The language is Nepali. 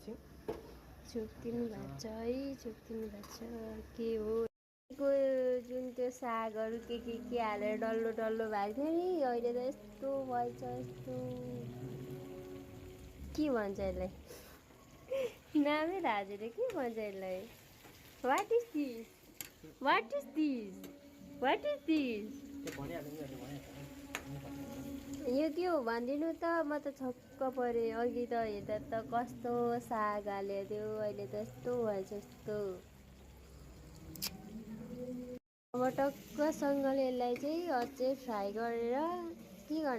एकछिन छोकिनु भएको छ है, छोकिनु भएको छ। के हो को जुन त्यो सागहरू के हालेर डल्लो डल्लो भएको थियो नि, अहिले त यस्तो भएछ यस्तो। के भन्छ यसलाई? नामै थाहा छैन के भन्छ यसलाई। What is this? What is this? What is this? त्यो भनिहाल्नु नि अहिले भनिहाल्नु यो के हो भनिदिनु त, म त छक्क परेँ। अघि त हेर्दा त कस्तो साग हालेको थियो, अहिले त यस्तो भएछ यस्तो। अब टक्कसँगले यसलाई चाहिँ अझै फ्राई गरेर के गर्नु